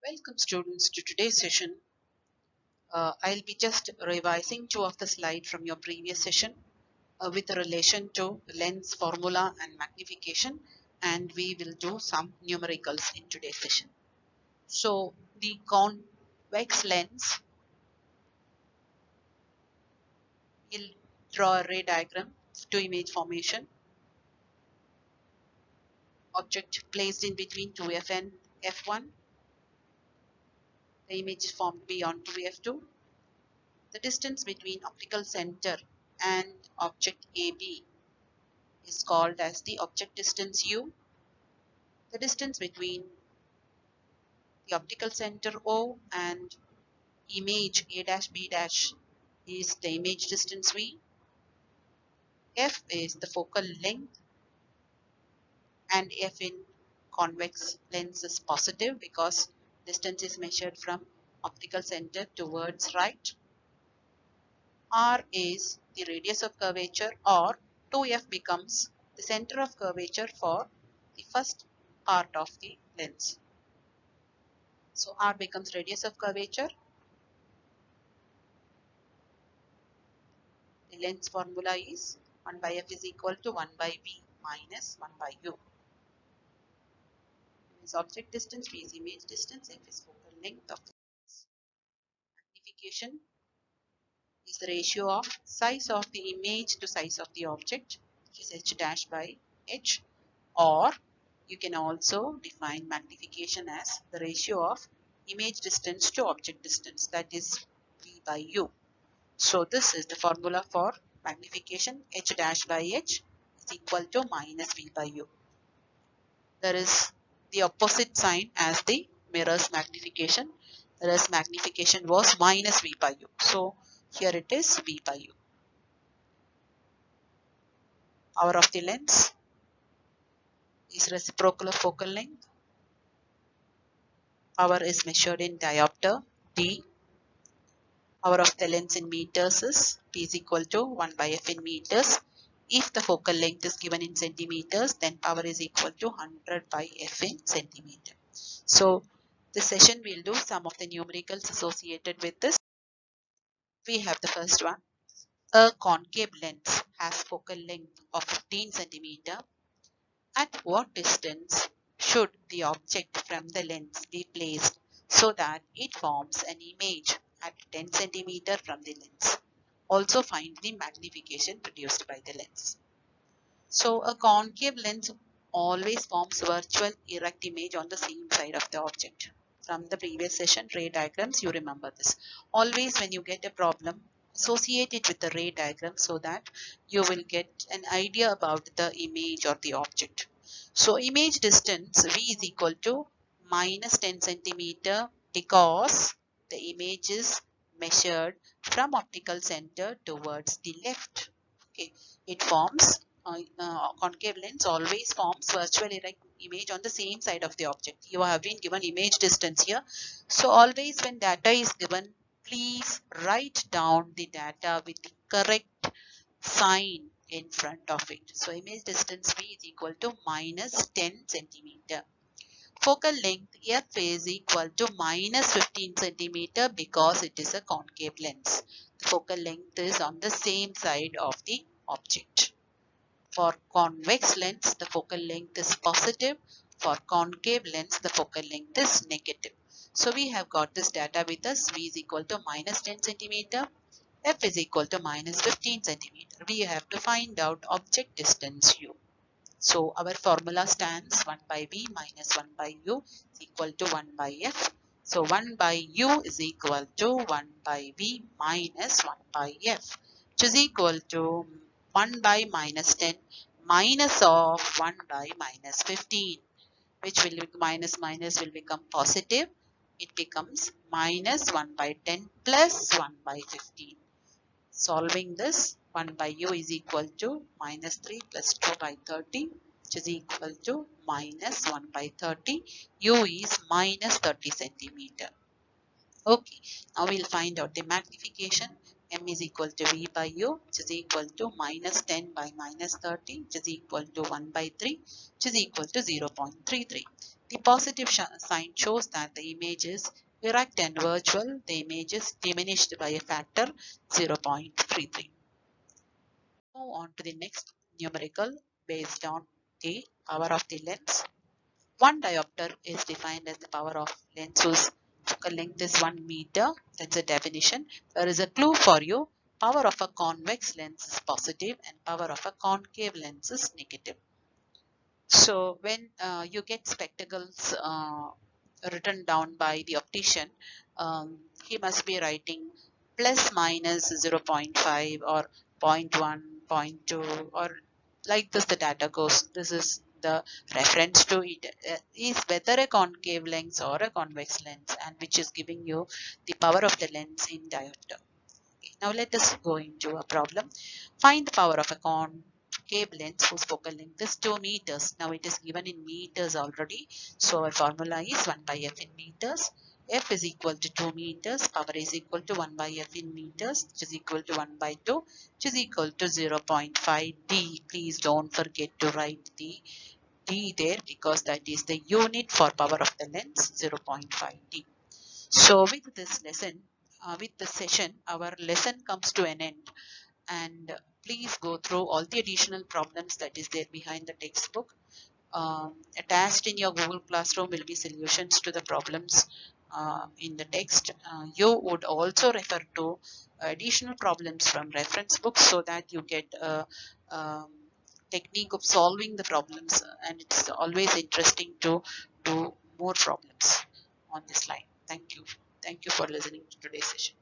Welcome students to today's session. I'll be just revising two of the slides from your previous session with relation to lens formula and magnification, and we will do some numericals in today's session. So the convex lens, we'll draw a ray diagram to image formation. Object placed in between 2f and f1. The image is formed beyond 2f2. The distance between optical center and object AB is called as the object distance u. The distance between the optical center O and image A dash B dash is the image distance v. F is the focal length, and F in convex lens is positive because distance is measured from optical center towards right. R is the radius of curvature, or 2F becomes the center of curvature for the first part of the lens. So R becomes radius of curvature. The lens formula is 1 by F is equal to 1 by V minus 1 by U. V is object distance, V is image distance, F is focal length of the lens. Magnification is the ratio of size of the image to size of the object, which is H dash by H, or you can also define magnification as the ratio of image distance to object distance, that is V by U. So this is the formula for magnification. H dash by H is equal to minus V by U. There is the opposite sign as the mirror's magnification. Mirror's magnification was minus V by U. So here it is V by U. Power of the lens is reciprocal of focal length. Power is measured in diopter D. Power of the lens in meters is P is equal to 1 by F in meters. If the focal length is given in centimeters, then power is equal to 100 by F in centimeter. So this session we'll do some of the numericals associated with this. We have the first one. A concave lens has focal length of 15 centimeter. At what distance should the object from the lens be placed so that it forms an image at 10 centimeter from the lens? Also find the magnification produced by the lens. So a concave lens always forms virtual erect image on the same side of the object. From the previous session, ray diagrams, you remember this. Always when you get a problem, associate it with the ray diagram so that you will get an idea about the image or the object. So image distance V is equal to minus 10 centimeter because the image is measured from optical center towards the left. Okay, it forms concave lens always forms virtual erect image on the same side of the object. You have been given image distance here. So always when data is given, please write down the data with the correct sign in front of it. So image distance V is equal to minus 10 centimeter. Focal length F is equal to minus 15 centimeter because it is a concave lens. The focal length is on the same side of the object. For convex lens, the focal length is positive. For concave lens, the focal length is negative. So we have got this data with us. V is equal to minus 10 centimeter. F is equal to minus 15 centimeter. We have to find out object distance U. So our formula stands 1 by V minus 1 by U is equal to 1 by F. So 1 by U is equal to 1 by V minus 1 by F, which is equal to 1 by minus 10 minus of 1 by minus 15, which will minus minus will become positive. It becomes minus 1 by 10 plus 1 by 15. Solving this, 1 by U is equal to minus 3 plus 2 by 30, which is equal to minus 1 by 30. U is minus 30 centimeter. Okay, now we'll find out the magnification. M is equal to V by U, which is equal to minus 10 by minus 30, which is equal to 1 by 3, which is equal to 0.33. The positive sign shows that the image is erect and virtual. The image is diminished by a factor 0.33. Move on to the next numerical based on the power of the lens. One diopter is defined as the power of lens whose focal length is 1 meter. That's a definition. There is a clue for you. Power of a convex lens is positive and power of a concave lens is negative. So when you get spectacles written down by the optician, he must be writing plus minus 0.5 or zero point 0.1, zero point 0.2, or like this the data goes. This is the reference to it. Is whether a concave lens or a convex lens, and which is giving you the power of the lens in diopter. Now let us go into a problem. Find the power of a concave lens whose focal length is 2 meters. Now it is given in meters already. So our formula is 1 by f in meters. F is equal to 2 meters. Power is equal to 1 by f in meters, which is equal to 1 by 2, which is equal to 0.5 d. Please don't forget to write the d there because that is the unit for power of the lens, 0.5 d. So with this lesson, with the session, our lesson comes to an end. And please go through all the additional problems that is there behind the textbook. Attached in your Google Classroom will be solutions to the problems in the text. You would also refer to additional problems from reference books so that you get a, technique of solving the problems, and it's always interesting to do more problems on this line. Thank you. Thank you for listening to today's session.